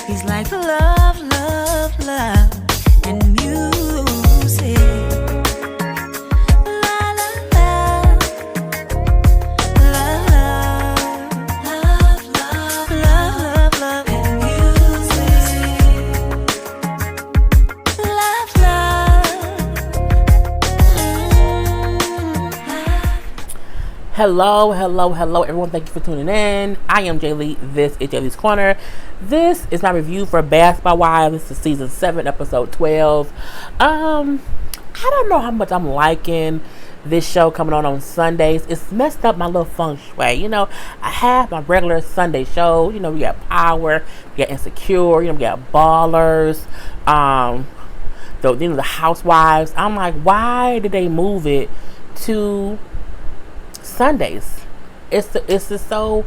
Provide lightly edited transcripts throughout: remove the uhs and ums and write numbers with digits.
He's like love, love, love, and music. La la la, love, love, love, love, love, and music. Love, love. Hello, everyone. Thank you for tuning in. I am Jay Lee. This is Jay Lee's Corner. This is my review for Basketball Wives. This is season 7, episode 12. I don't know how much I'm liking this show coming on Sundays. It's messed up my little feng shui. You know, I have my regular Sunday show. You know, we got Power, we got Insecure, you know, we got Ballers, the Housewives. I'm like, why did they move it to Sundays? It's just so,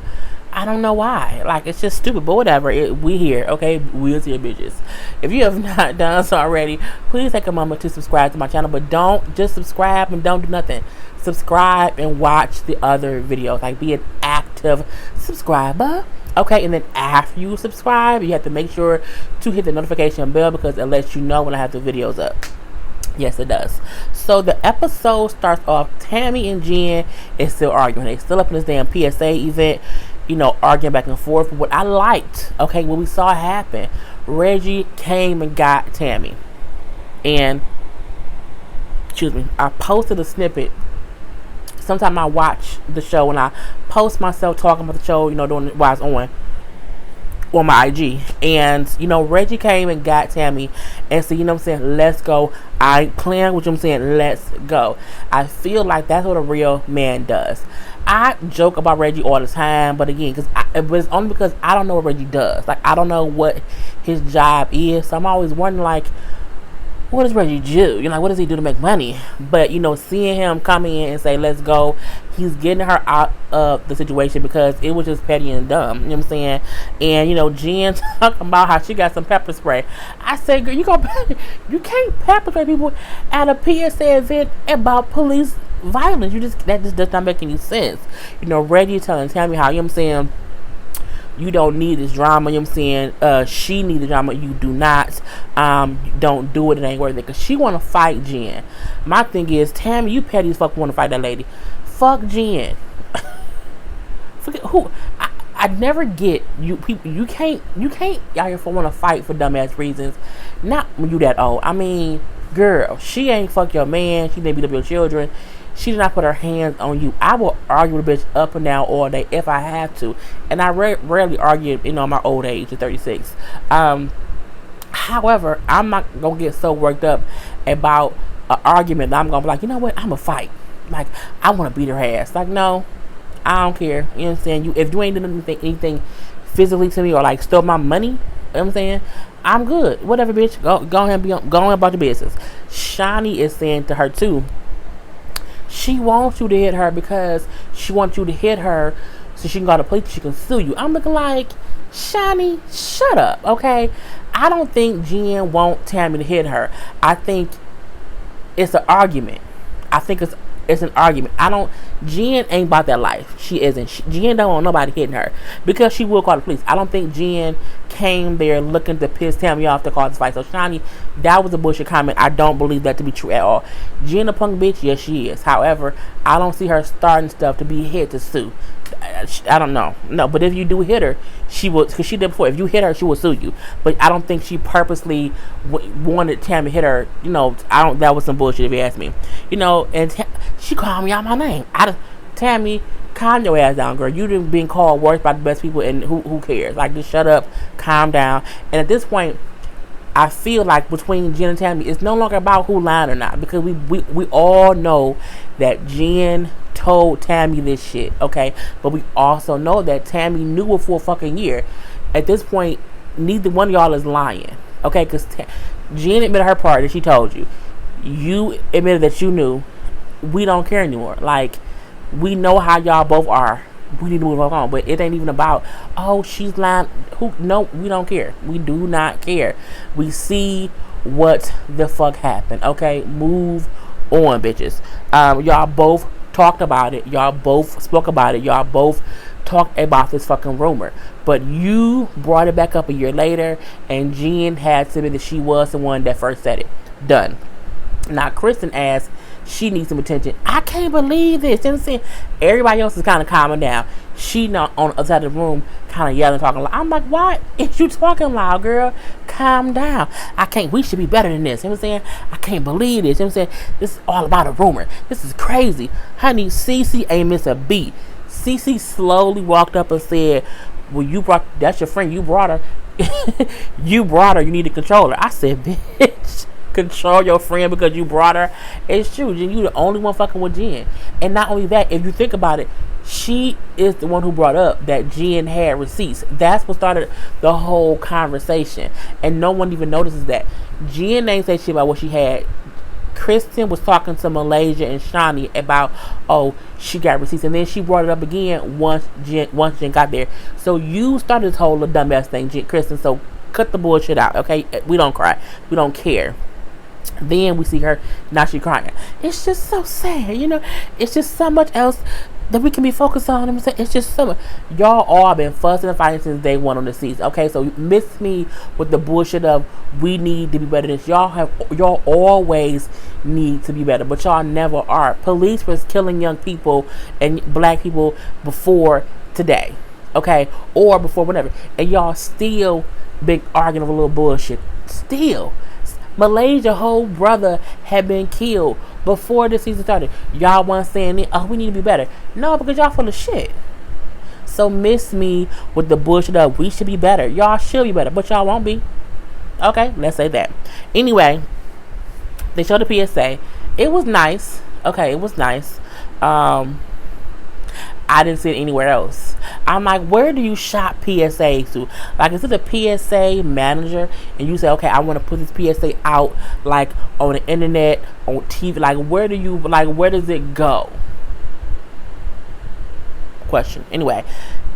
I don't know why. Like, it's just stupid, but whatever. We here, okay? We'll see your bitches. If you have not done so already, please take a moment to subscribe to my channel. But don't just subscribe and don't do nothing. Subscribe and watch the other videos. Like, be an active subscriber. Okay, and then after you subscribe, you have to make sure to hit the notification bell because it lets you know when I have the videos up. Yes, it does. So the episode starts off, Tammy and Jen is still arguing. They still up in this damn PSA event, you know, arguing back and forth. But what I liked, okay, what we saw happen, Reggie came and got Tammy. And, I posted a snippet. Sometimes I watch the show and I post myself talking about the show, you know, doing while it's on my IG. And, you know, Reggie came and got Tammy and said, you know what I'm saying, let's go. I ain't playing with you, I'm saying, let's go. I feel like that's what a real man does. I joke about Reggie all the time, but again, but it's only because I don't know what Reggie does. Like, I don't know what his job is, so I'm always wondering, like, what does Reggie do? You know, like, what does he do to make money? But, you know, seeing him come in and say, let's go, he's getting her out of the situation because it was just petty and dumb. You know what I'm saying? And, you know, Jen talking about how she got some pepper spray. I said, girl, you can't pepper spray people at a PSA event about police violence. That just does not make any sense. You know, Reggie telling Tammy how, you know what I'm saying, you don't need this drama, you know what I'm saying? She need the drama, you do not. Don't do it, it ain't worth it. Because she want to fight Jen. My thing is, Tammy, you petty as fuck want to fight that lady. Fuck Jen. Forget who. I never get you people. You can't y'all here for want to fight for dumbass reasons. Not when you that old. I mean, girl, she ain't fuck your man. She didn't beat up your children. She did not put her hands on you. I will argue with a bitch up and down all day if I have to. And I rarely argue, you know, my old age at 36. However, I'm not going to get so worked up about an argument that I'm going to be like, you know what, I'm going to fight. Like, I want to beat her ass. Like, no, I don't care. You know what I'm saying? If you ain't doing anything physically to me or, like, stole my money, you know what I'm saying? I'm good. Whatever, bitch. Go ahead and go on about your business. Shani is saying to her, too, she wants you to hit her because she wants you to hit her so she can go to police, she can sue you. I'm looking like, Shani, shut up, okay? I don't think Jen want Tammy to hit her. I think it's an argument. I think it's an argument. Jen ain't about that life. She isn't. Jen don't want nobody hitting her because she will call the police. I don't think Jen came there looking to piss Tammy off to cause this fight. So, Shani, that was a bullshit comment. I don't believe that to be true at all. Jen a punk bitch? Yes, she is. However, I don't see her starting stuff to be hit to sue. I don't know. No, but if you do hit her, she will, because she did before. If you hit her, she will sue you. But I don't think she purposely wanted Tammy to hit her. You know, that was some bullshit if you ask me. You know, and she called me out my name. Tammy, calm your ass down, girl. You done been called worse by the best people, and who cares? Like, just shut up, calm down. And at this point, I feel like between Jen and Tammy, it's no longer about who lied or not, because we all know that Jen told Tammy this shit, okay? But we also know that Tammy knew it for a fucking year. At this point, neither one of y'all is lying, okay? Because Jen admitted her part that she told you. You admitted that you knew. We don't care anymore. Like, we know how y'all both are. We need to move on. But it ain't even about, oh, she's lying. No, we don't care. We do not care. We see what the fuck happened. Okay, move on, bitches. Y'all both talked about it. Y'all both spoke about it. Y'all both talk about this fucking rumor. But you brought it back up a year later, and Jen had to admit that she was the one that first said it. Done. Now, Kristin asked, she needs some attention. I can't believe this. You know what I'm saying? Everybody else is kind of calming down. She not on the other side of the room, kind of yelling, talking loud. I'm like, why is you talking loud, girl? Calm down. I can't. We should be better than this. You know what I'm saying? I can't believe this. You know what I'm saying? This is all about a rumor. This is crazy. Honey, CeCe ain't miss a beat. CeCe slowly walked up and said, well, that's your friend. You brought her. You brought her. You need to control her. I said, bitch. Control your friend because you brought her. It's true, Jen. You the only one fucking with Jen. And not only that, if you think about it, she is the one who brought up that Jen had receipts. That's what started the whole conversation. And no one even notices that. Jen ain't say shit about what she had. Kristin was talking to Malaysia and Shani about, oh, she got receipts. And then she brought it up again once Jen got there. So you started this whole little dumbass thing, Kristin. So cut the bullshit out, okay? We don't cry. We don't care. Then we see her, now she crying. It's just so sad, you know. It's just so much else that we can be focused on. It's just so much. Y'all all been fussing and fighting since day one on the season. Okay, so miss me with the bullshit of we need to be better than this. Y'all always need to be better, but y'all never are. Police was killing young people and black people before today, okay, or before whatever, and y'all still been arguing over a little bullshit. Still. Malaysia's whole brother had been killed before the season started. Y'all weren't saying it. Oh, we need to be better. No, because y'all full of shit. So miss me with the bullshit of we should be better. Y'all should be better, but y'all won't be. Okay, let's say that. Anyway, they showed the PSA. It was nice. Okay, it was nice. I didn't see it anywhere else. I'm like, where do you shop PSAs to? Like, is it a PSA manager and you say, okay, I want to put this PSA out, like, on the internet, on TV? Like, where does it go? Question. Anyway,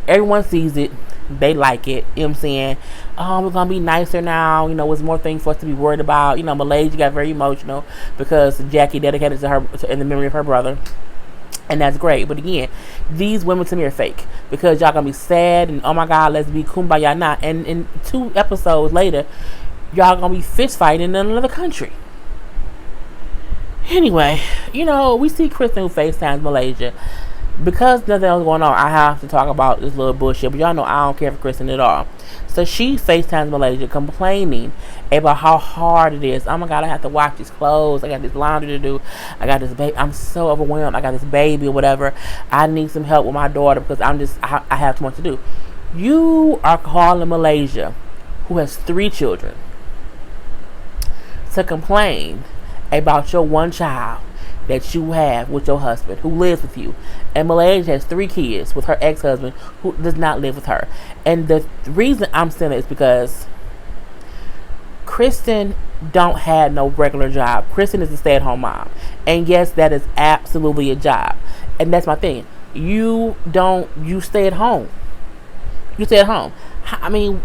everyone sees it. They like it. You know what I'm saying? Oh, we're going to be nicer now. You know, there's more things for us to be worried about. You know, Malaysia got very emotional because Jackie dedicated to her in the memory of her brother. And that's great. But again, these women to me are fake. Because y'all gonna be sad and oh my God, let's be kumbaya now. And in 2 episodes later, y'all gonna be fist fighting in another country. Anyway, you know, we see Kristin who FaceTimes Malaysia. Because nothing else going on, I have to talk about this little bullshit. But y'all know I don't care for Kristin at all. So she FaceTimes Malaysia complaining about how hard it is. Oh my God, I have to wash these clothes. I got this laundry to do. I got this baby. I'm so overwhelmed. I got this baby or whatever. I need some help with my daughter because I have too much to do. You are calling Malaysia, who has 3 children, to complain about your one child that you have with your husband who lives with you. And Malaysia has 3 kids with her ex-husband who does not live with her. And the reason I'm saying it is because Kristin don't have no regular job. Kristin is a stay-at-home mom. And yes, that is absolutely a job. And that's my thing. You stay at home. You stay at home. I mean,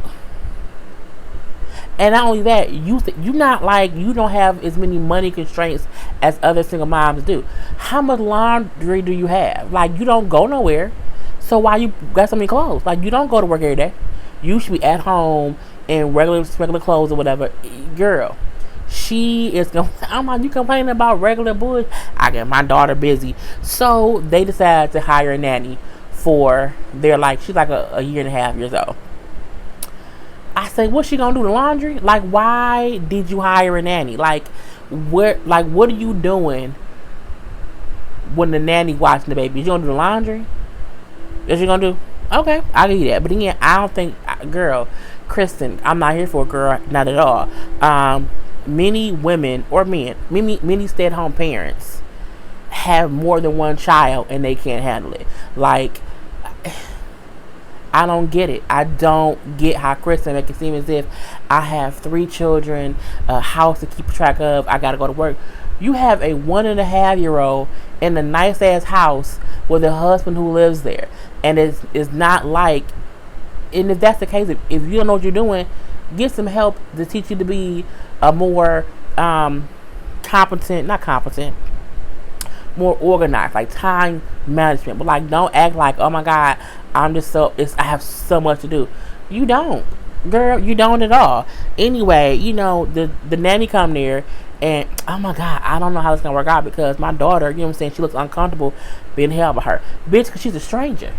and not only that, you not like, you don't have as many money constraints as other single moms do. How much laundry do you have? Like, you don't go nowhere. So why you got so many clothes? Like, you don't go to work every day. You should be at home in regular clothes or whatever. Girl, she is going, I'm like, you complaining about regular bullshit? I get my daughter busy. So they decided to hire a nanny for she's like a year and a half years old. I say, what's she gonna do, the laundry? Like, why did you hire a nanny? Like, what are you doing when the nanny watching the baby? You gonna do the laundry? Is you gonna do? Okay, I'll give you that. But again, I don't think, girl, Kristin, I'm not here for a girl, not at all. Many women or men, many stay-at-home parents have more than one child and they can't handle it. Like, I don't get it. I don't get how Kristin make it seem as if I have 3 children, a house to keep track of, I gotta go to work. You have a 1.5-year-old in a nice ass house with a husband who lives there. And it's not like, and if that's the case, if you don't know what you're doing, get some help to teach you to be a more more organized, like time management. But like, don't act like, oh my God, I have so much to do. You don't, girl. You don't at all. Anyway, the nanny come there, and oh my god, I don't know how it's gonna work out because my daughter, you know what I'm saying, she looks uncomfortable being held by her, bitch, because she's a stranger.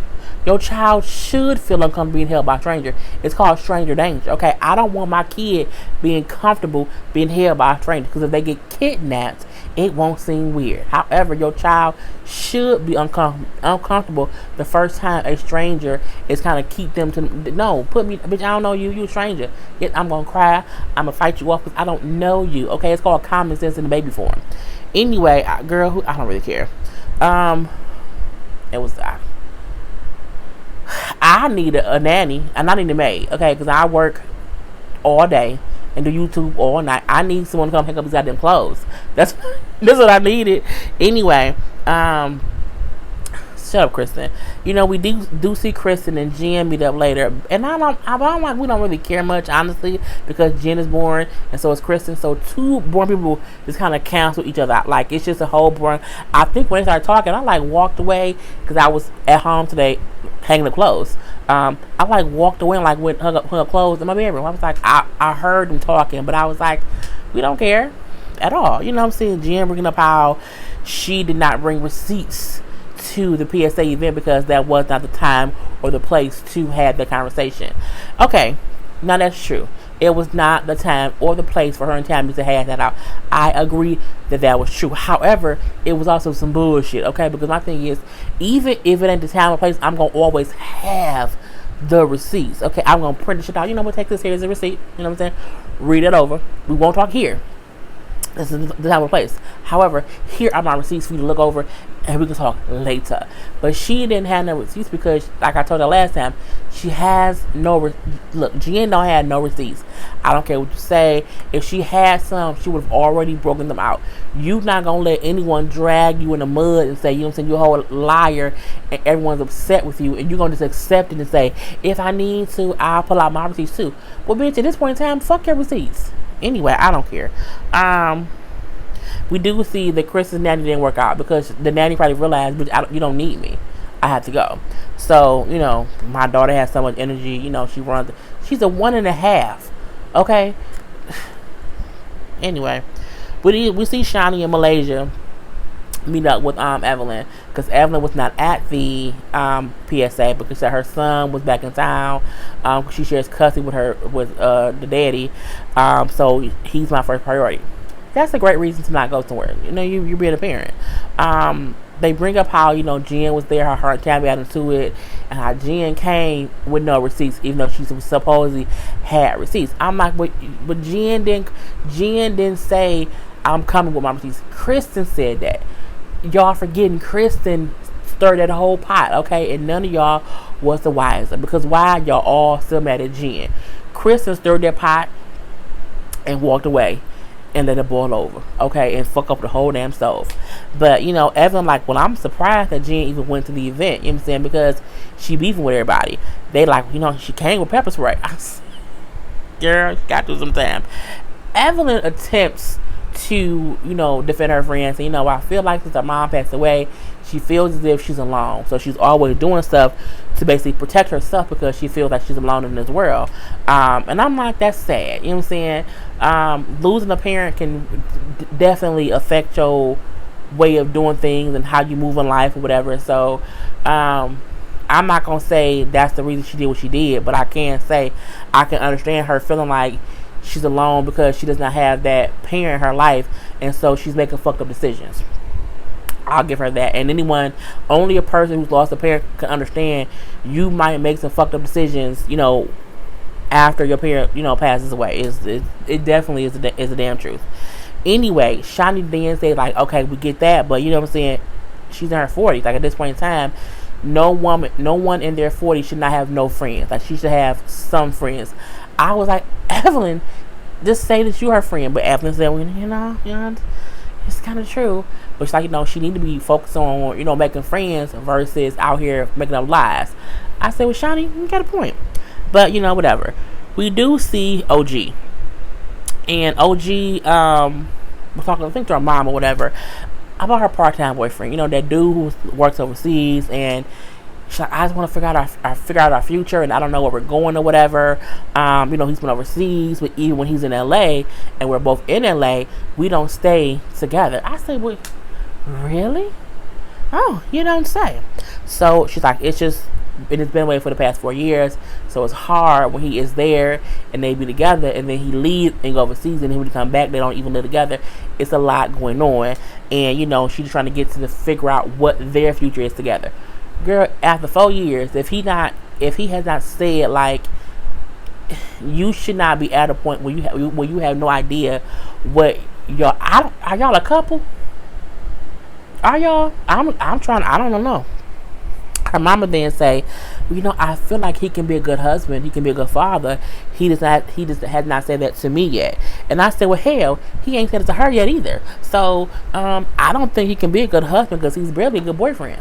Your child should feel uncomfortable being held by a stranger. It's called stranger danger. Okay, I don't want my kid being comfortable being held by a stranger because if they get kidnapped, it won't seem weird. However, your child should be uncomfortable the first time a stranger is kind of keep them to no put me, bitch. I don't know you. You a stranger. Yet I'm gonna cry. I'm gonna fight you off because I don't know you. Okay, it's called common sense in the baby form. Anyway, girl, I don't really care. It was. I need a nanny and I need a maid, okay? Because I work all day and do YouTube all night. I need someone to come pick up these goddamn clothes. That's what I needed. Anyway, shut up, Kristin. We do see Kristin and Jen meet up later, and I'm like, we don't really care much, honestly, because Jen is born and so is Kristin. So two born people just kind of cancel each other out. Like it's just a whole born. I think when they started talking, I like walked away because I was at home today hanging the clothes. I like walked away and like went hung up clothes in my bedroom. I was like, I heard them talking, but I was like, we don't care at all. You know what I'm saying? Jen bringing up how she did not bring receipts to the PSA event because that was not the time or the place to have the conversation. Okay, now that's true. It was not the time or the place for her and Tammy to have that out. I agree that was true. However, it was also some bullshit, okay? Because my thing is, even if it ain't the time or place, I'm going to always have the receipts, okay? I'm going to print the shit out. We'll take this here as a receipt. You know what I'm saying? Read it over. We won't talk here. This is the time and place. However, here are my receipts for you to look over and we can talk later. But she didn't have no receipts because, like I told her last time, she has no look, Jen don't have no receipts. I don't care what you say. If she had some, she would have already broken them out. You're not gonna let anyone drag you in the mud and say, you know what I'm saying, you're a whole liar and everyone's upset with you and you're gonna just accept it and say, if I need to, I'll pull out my receipts too. Well, bitch, at this point in time, fuck your receipts. Anyway, I don't care. We do see that Kristin's nanny didn't work out because the nanny probably realized, bitch, you don't need me. I have to go. So, my daughter has so much energy. She runs. She's a 1.5. Okay. Anyway, we see Shani in Malaysia meet up with Evelyn because Evelyn was not at the PSA because her son was back in town. She shares custody with the daddy. So he's my first priority. That's a great reason to not go somewhere. You're being a parent. They bring up how, Jen was there, how her and Tammy got into it, and how Jen came with no receipts, even though she supposedly had receipts. I'm like, but Jen didn't say, I'm coming with my receipts. Kristin said that. Y'all forgetting Kristin stirred that whole pot, okay? And none of y'all was the wiser. Because why y'all all still mad at Jen? Kristin stirred that pot and walked away and let it boil over, okay, and fuck up the whole damn stove. But Evan like, well, I'm surprised that Jen even went to the event. You know what I'm saying? Because she beefing with everybody. They like, she came with pepper spray. Girl, you got to do some time. Evelyn attempts to defend her friends. And, I feel like since her mom passed away, she feels as if she's alone. So she's always doing stuff to basically protect herself because she feels like she's alone in this world. And I'm like, that's sad. You know what I'm saying? Losing a parent can definitely affect your way of doing things and how you move in life or whatever. So I'm not going to say that's the reason she did what she did, but I can say I can understand her feeling like she's alone because she does not have that parent in her life, and so she's making fucked up decisions. I'll give her that. And only a person who's lost a parent can understand you might make some fucked up decisions, after your parent, passes away. It definitely is a damn truth. Anyway, Shani then said like, okay, we get that, but you know what I'm saying, she's in her 40s. Like at this point in time, no one in their 40s should not have no friends. Like she should have some friends. I was like, Evelyn, just say that you're her friend. But Evelyn said, well, it's kind of true. But she's like, she need to be focused on, making friends versus out here making up lies. I said, well, Shani, you got a point. But, whatever. We do see OG. And OG was talking, I think, to her mom or whatever, about her part-time boyfriend. That dude who works overseas. And she's like, I just want to figure out our future, and I don't know where we're going or whatever. He's been overseas, but even when he's in LA and we're both in LA, we don't stay together. I say, well, really? Oh, you don't say. So she's like, it has been away for the past 4 years, so it's hard when he is there and they be together, and then he leaves and go overseas, and then when he come back, they don't even live together. It's a lot going on, and she's trying to get to figure out what their future is together. Girl, after 4 years, if he has not said, like, you should not be at a point where you have no idea what y'all are y'all a couple? Are y'all? I'm trying. I don't know. Her mama then say, I feel like he can be a good husband. He can be a good father. He has not said that to me yet. And I said, well, hell, he ain't said it to her yet either. So I don't think he can be a good husband because he's barely a good boyfriend.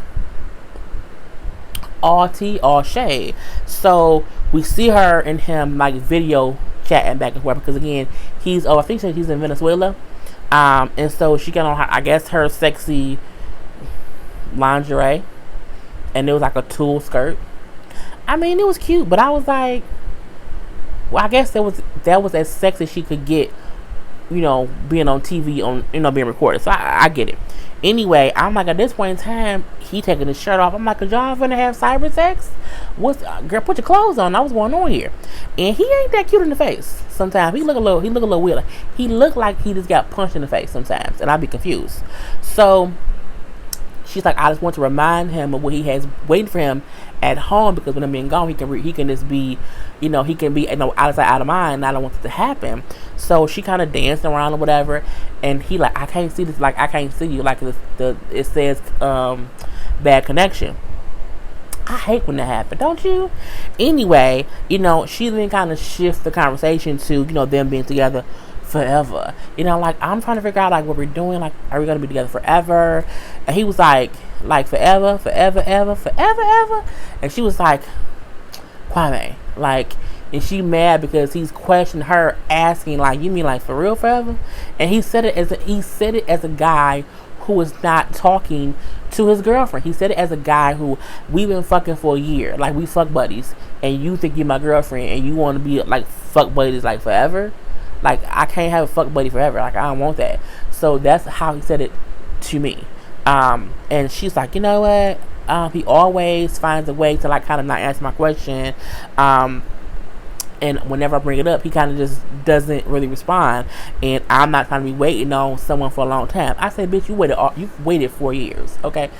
All tea, all shade. So we see her and him like video chatting back and forth because again, I think he's in Venezuela. And so she got on, I guess, her sexy lingerie, and it was like a tulle skirt. I mean, it was cute, but I was like, well, I guess that was as sexy as she could get, being on TV, being recorded. So I get it. Anyway, I'm like, at this point in time, he taking his shirt off. I'm like, y'all finna have cyber sex? Girl, put your clothes on. What's going on here? And he ain't that cute in the face. Sometimes he look a little weird. He look like he just got punched in the face sometimes, and I'd be confused. So she's like, I just want to remind him of what he has waiting for him at home, because when I'm being gone, he can just be, he can be out of sight, out of mind, and I don't want it to happen. So she kind of danced around or whatever, and he like, I can't see this, like, I can't see you, like it says bad connection. I hate when that happens, don't you? Anyway, she then kind of shifts the conversation to, them being together forever. Like, I'm trying to figure out, like, what we're doing. Like, are we going to be together forever? And he was like forever, forever, ever, forever, ever. And she was like, Kwame, like, and she mad because he's questioning her, asking, like, you mean like for real forever? And he said it as a guy who is not talking to his girlfriend. He said it as a guy who, we've been fucking for a year, like we fuck buddies, and you think you're my girlfriend and you want to be like fuck buddies like forever. Like, I can't have a fuck buddy forever. Like, I don't want that. So that's how he said it to me. And she's like, you know what? He always finds a way to, like, kind of not answer my question. And whenever I bring it up, he kind of just doesn't really respond. And I'm not trying to be waiting on someone for a long time. I said, bitch, you've waited 4 years, okay?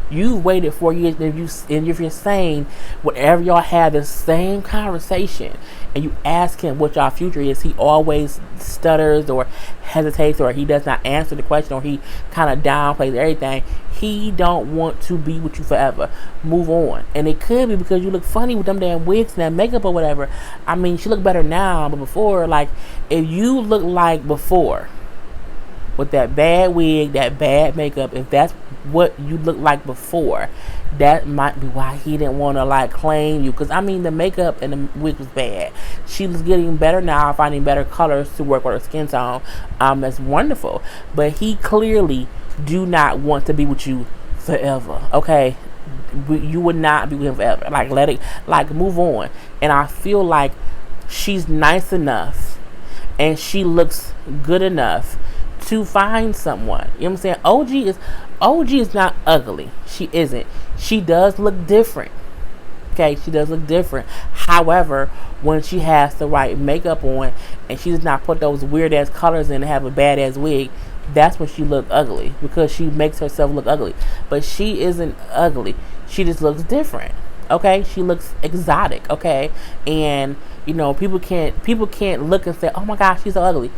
You've waited 4 years, and if you're saying whatever y'all have the same conversation, and you ask him what y'all future is, he always stutters or hesitates, or he does not answer the question, or he kind of downplays everything. He don't want to be with you forever. Move on. And it could be because you look funny with them damn wigs and that makeup or whatever. I mean, she look better now, but before, like, if you look like before, with that bad wig, that bad makeup, if that's what you look like before, that might be why he didn't want to, like, claim you. Because, I mean, the makeup and the wig was bad. She was getting better now, finding better colors to work with her skin tone. That's wonderful. But he clearly do not want to be with you forever, okay? You would not be with him forever. Like, let it, like, move on. And I feel like she's nice enough and she looks good enough to find someone. You know what I'm saying? OG is not ugly. She isn't. She does look different. Okay, she does look different. However, when she has the right makeup on and she does not put those weird ass colors in and have a bad ass wig, that's when she looks ugly, because she makes herself look ugly. But she isn't ugly. She just looks different. Okay, she looks exotic. Okay, and people can't look and say, oh my gosh, she's so ugly.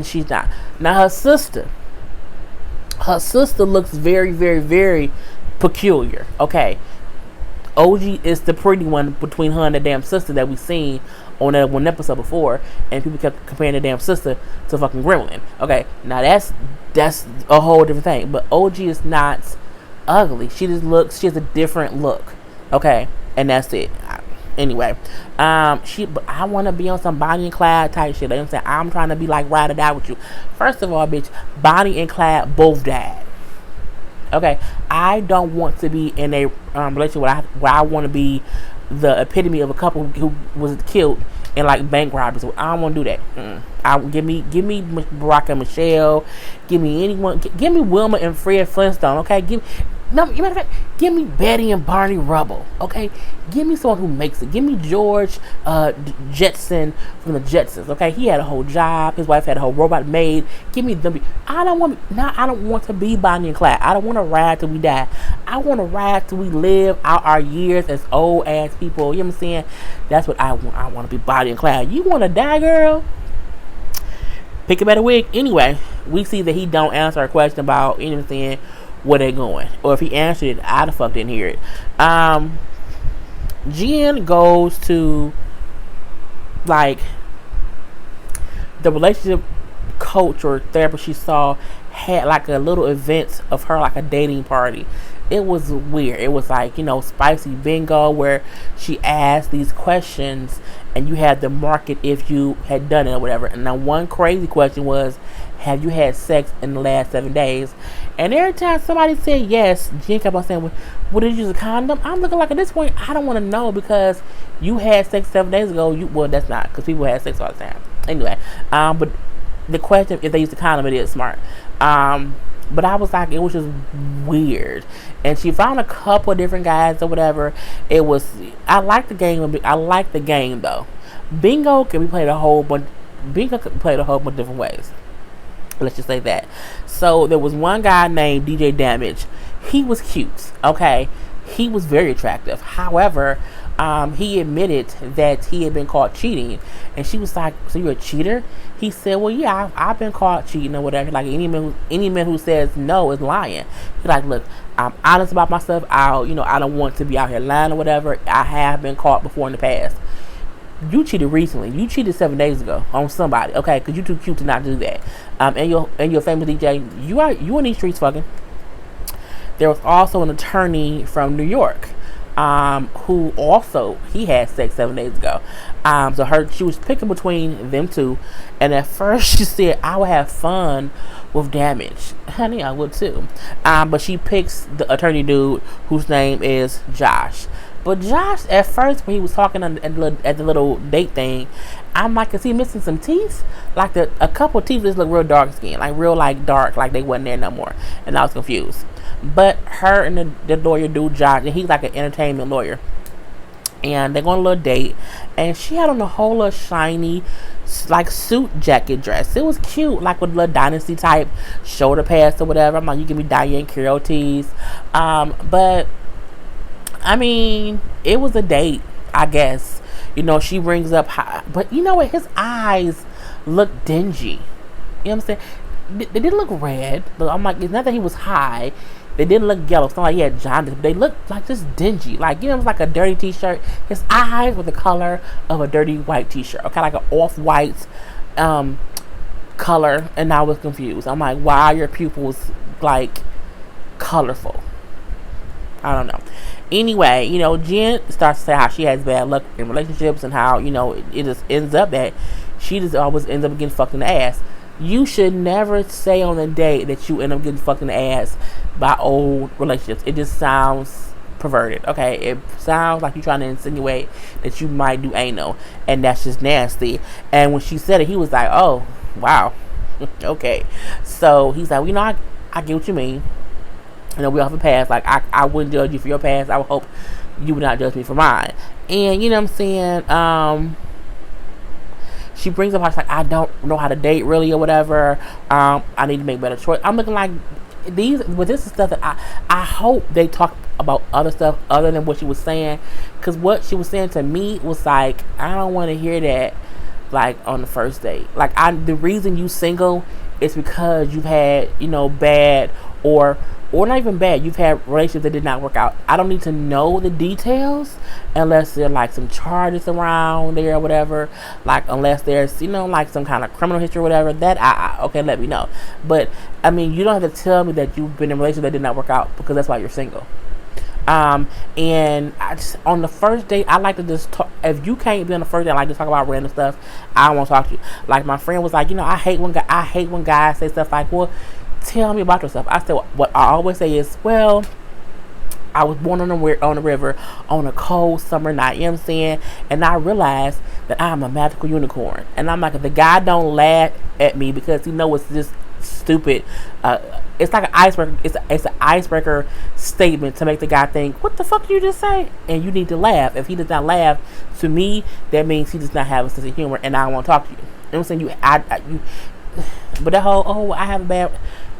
She's not. Now her sister looks very, very, very peculiar. Okay, OG is the pretty one between her and the damn sister that we seen on that one episode before, and people kept comparing the damn sister to fucking Gremlin. Okay, now that's a whole different thing. But OG is not ugly. She has a different look. Okay, and that's it. Anyway, but I want to be on some Bonnie and Clyde type shit. You know what I'm saying? I'm trying to be like ride or die with you. First of all, bitch, Bonnie and Clyde both died. Okay, I don't want to be in a relationship where I want to be the epitome of a couple who was killed in like bank robberies. So I don't want to do that. Give me Barack and Michelle. Give me anyone. Give me Wilma and Fred Flintstone. Okay, matter of fact, give me Betty and Barney Rubble. Okay, give me someone who makes it. Give me George Jetson from the Jetsons. Okay, he had a whole job. His wife had a whole robot maid. Give me them. I don't want to be Bonnie and Clyde. I don't want to ride till we die. I want to ride till we live out our years as old ass people. You know what I'm saying? That's what I want. I want to be Bonnie and Clyde. You want to die, girl? Pick a better wig. Anyway, we see that he don't answer a question about, you know what I'm saying, where they going, or if he answered it, I the fuck didn't hear it. Jen goes to like the relationship coach or therapist she saw had like a little event of her, like a dating party. It was weird. It was like, spicy bingo where she asked these questions and you had to mark it if you had done it or whatever. And now one crazy question was, have you had sex in the last 7 days? And every time somebody said yes, Jen kept on saying, well, did you use a condom? I'm looking like, at this point, I don't want to know because you had sex 7 days ago. Well, that's not, because people had sex all the time. Anyway, but the question, if they used a condom, it is smart. But I was like, it was just weird. And she found a couple of different guys or whatever. I like the game. I like the game, though. Bingo can be played a whole bunch of different ways. Let's just say that. So there was one guy named DJ Damage. He was cute. Okay. He was very attractive. However, he admitted that he had been caught cheating. And she was like, so you're a cheater? He said, well, yeah, I've been caught cheating or whatever. Like any man who says no is lying. He's like, look, I'm honest about myself. I don't want to be out here lying or whatever. I have been caught before in the past. You cheated recently. You cheated 7 days ago on somebody, okay? Because you're too cute to not do that. And your famous DJ, you in these streets fucking. There was also an attorney from New York, who also he had sex 7 days ago. So she was picking between them two, and at first she said, "I would have fun with Damage, honey. I would too." But she picks the attorney dude whose name is Josh. But Josh, at first, when he was talking at the little date thing, I'm like, is he missing some teeth? Like a couple of teeth just look real dark skin, like real like dark, like they wasn't there no more. And I was confused. But her and the lawyer dude, Josh, and he's like an entertainment lawyer. And they're going on a little date, and she had on a whole little shiny, like suit jacket dress. It was cute, like with a little dynasty type shoulder pads or whatever. I'm like, you give me Diane Carroll tees. But I mean, it was a date, I guess. She brings up high, but you know what? His eyes look dingy. You know what I'm saying? They didn't look red, but I'm like, it's not that he was high. They didn't look yellow. It's not like he had jaundice. They looked like just dingy. Like, it was like a dirty t-shirt. His eyes were the color of a dirty white t-shirt. Okay, like an off-white color. And I was confused. I'm like, why are your pupils, like, colorful? I don't know. Anyway, Jen starts to say how she has bad luck in relationships and how, it just ends up that she just always ends up getting fucked in the ass. You should never say on a date that you end up getting fucked in the ass by old relationships. It just sounds perverted, okay? It sounds like you're trying to insinuate that you might do anal, and that's just nasty. And when she said it, he was like, oh, wow. Okay. So he's like, I get what you mean. We off a pass. Like, I wouldn't judge you for your past. I would hope you would not judge me for mine. And, you know what I'm saying? She brings up how she's like, I don't know how to date really or whatever. I need to make better choice. I'm looking like this is stuff that I hope they talk about other stuff other than what she was saying. Because what she was saying to me was like, I don't want to hear that like on the first date. Like, the reason you single is because you've had, bad or not even bad, you've had relationships that did not work out. I don't need to know the details unless there are like some charges around there or whatever. Like, unless there's, like some kind of criminal history or whatever. That, okay, let me know. But, I mean, you don't have to tell me that you've been in a relationship that did not work out because that's why you're single. And on the first date, I like to just talk. If you can't be on the first date, I like to talk about random stuff. I don't want to talk to you. Like, my friend was like, I hate when guys say stuff like, well, tell me about yourself. I said, what I always say is, well, I was born on the river on a cold summer night, you know what I'm saying? And I realized that I'm a magical unicorn. And I'm like, the guy don't laugh at me because he know it's just stupid. It's like an icebreaker. It's an icebreaker statement to make the guy think, what the fuck did you just say? And you need to laugh. If he does not laugh, to me, that means he does not have a sense of humor, and I don't want to talk to you. You know what I'm saying? But that whole, I have a bad.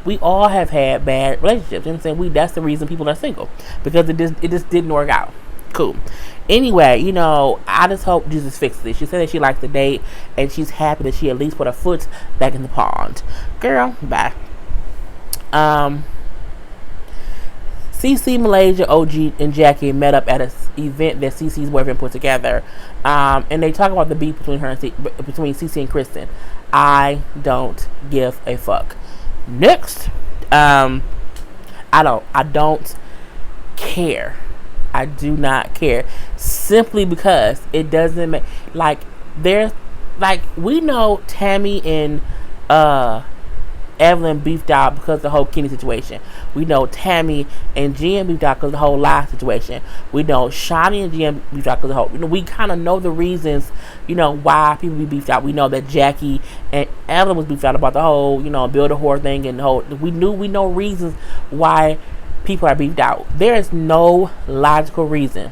We all have had bad relationships. You know what I'm saying? That's the reason people are single, because it just didn't work out. Cool. Anyway, I just hope Jesus fixes it. She said that she likes the date, and she's happy that she at least put her foot back in the pond. Girl, bye. CeCe, Malaysia, OG, and Jackie met up at an event that CeCe's boyfriend put together, and they talk about the beef between between CeCe and Kristin. I don't give a fuck. Next, I don't care. I do not care, simply because it doesn't make, we know Tammy and Evelyn beefed out because of the whole Kenny situation. We know Tammy and Jen beefed out because of the whole lie situation. We know Shawnee and Jen beefed out because of the whole. We kind of know the reasons, why people be beefed out. We know that Jackie and Evelyn was beefed out about the whole, build a whore thing, and the whole. We know reasons why people are beefed out. There is no logical reason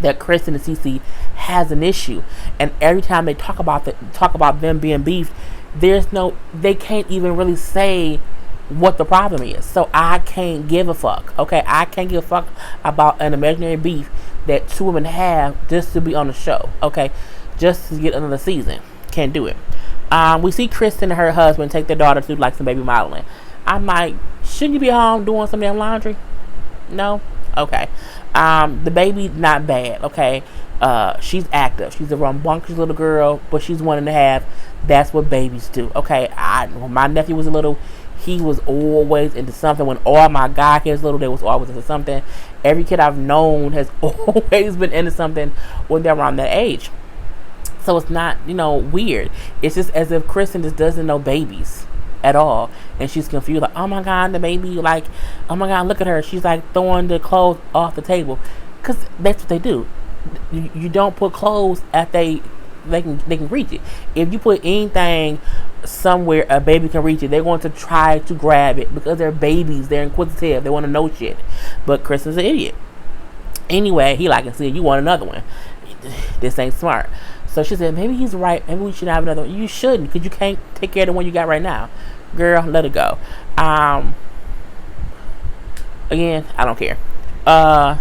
that Kristin and CeCe has an issue, and every time they talk about them being beefed, they can't even really say what the problem is. So I can't give a fuck. Okay, I can't give a fuck about an imaginary beef that two women have just to be on the show. Okay, just to get another season. Can't do it. We see Kristin and her husband take their daughter to some baby modeling. I'm like, shouldn't you be home doing some damn laundry? No? Okay. The baby not bad, okay? She's active. She's a rambunctious little girl, but she's 1.5. That's what babies do, okay? When my nephew was little, he was always into something. When all my guy kids little, they was always into something. Every kid I've known has always been into something when they're around that age. So it's not, weird. It's just as if Kristin just doesn't know babies at all, and she's confused, like, oh my god, the baby, like, oh my god, look at her, she's like throwing the clothes off the table, because that's what they do. You don't put clothes at they can reach it. If you put anything somewhere a baby can reach it, they're going to try to grab it because they're babies, they're inquisitive, they want to know shit. But Kristin's an idiot. Anyway, he like, see, you want another one, this ain't smart. So she said, maybe he's right. Maybe we should have another one. You shouldn't, because you can't take care of the one you got right now. Girl, let it go. Again, I don't care. And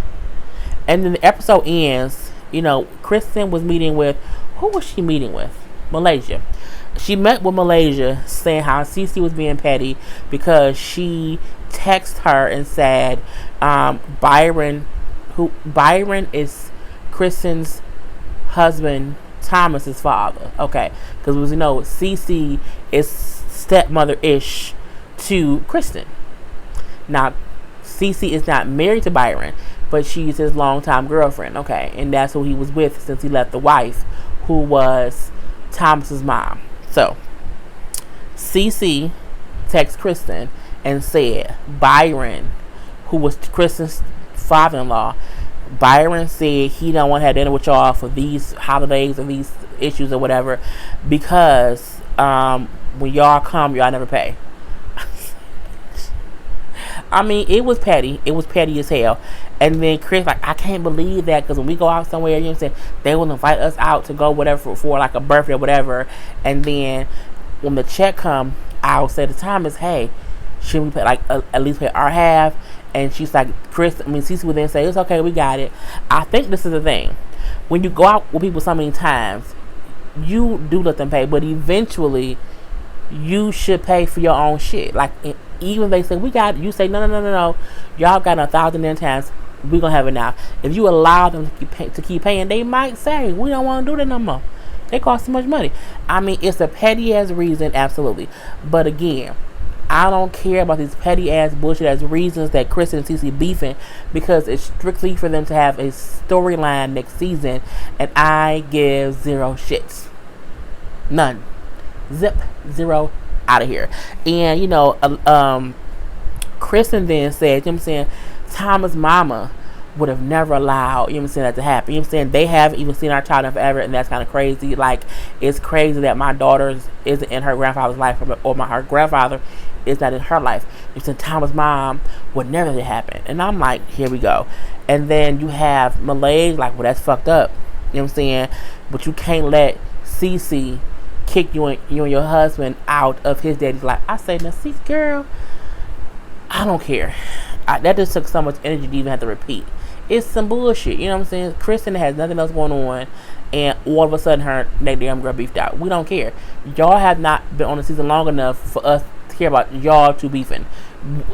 then the episode ends. Kristin was meeting with, who was she meeting with? Malaysia. She met with Malaysia, saying how CeCe was being petty because she texted her and said, Byron is Kristin's husband, Thomas's father. Okay, because CeCe is stepmother-ish to Kristin. Now, CeCe is not married to Byron, but she's his longtime girlfriend. Okay, and that's who he was with since he left the wife, who was Thomas's mom. So, CeCe texted Kristin and said, Byron, who was Kristin's father-in-law, Byron said he don't want to have dinner with y'all for these holidays or these issues or whatever, because when y'all come, y'all never pay. I mean, it was petty. It was petty as hell. And then Chris, like, I can't believe that, because when we go out somewhere, you know what I'm saying, they will invite us out to go whatever for like a birthday or whatever. And then when the check come, I'll say the time is, hey, should we pay, like, at least pay our half? And she's like, CeCe would then say, it's okay, we got it. I think this is the thing. When you go out with people so many times, you do let them pay, but eventually you should pay for your own shit. Like, even if they say, we got it, you say, no. Y'all got 1,000 times, we gonna have it now. If you allow them to keep paying, they might say, we don't want to do that no more. They cost too much money. I mean, it's a petty ass reason, absolutely. But again, I don't care about these petty ass bullshit as reasons that Kristin and CeCe beefing, because it's strictly for them to have a storyline next season, and I give zero shits. None. Zip. Zero. out of here. And, Kristin then said, you know what I'm saying, Thomas' mama would have never allowed, you know what I'm saying, that to happen. You know what I'm saying? They haven't even seen our child in forever, and that's kind of crazy. Like, it's crazy that my daughter isn't in her grandfather's life, or her grandfather is not in her life. You know what I'm saying? Thomas' mom would never let it happen. And I'm like, here we go. And then you have Malay, like, well, that's fucked up. You know what I'm saying? But you can't let CeCe kick you and your husband out of his daddy's life. I say, now, CeCe, girl, I don't care. That just took so much energy to even have to repeat. It's some bullshit, you know what I'm saying? Kristin has nothing else going on, and all of a sudden her damn girl beefed out. We don't care. Y'all have not been on the season long enough for us to care about y'all two beefing.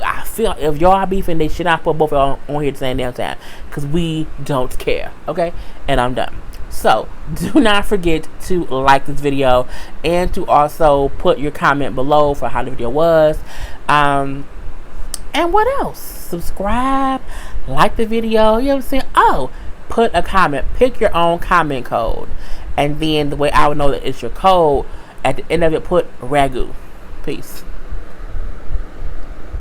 I feel like if y'all are beefing, they should not put both of y'all on here at the same damn time, because we don't care, okay? And I'm done. So, do not forget to like this video, and to also put your comment below for how the video was. And what else? Subscribe, like the video, you know what I'm saying? Oh, put a comment. Pick your own comment code. And then the way I would know that it's your code, at the end of it, put Ragu. Peace.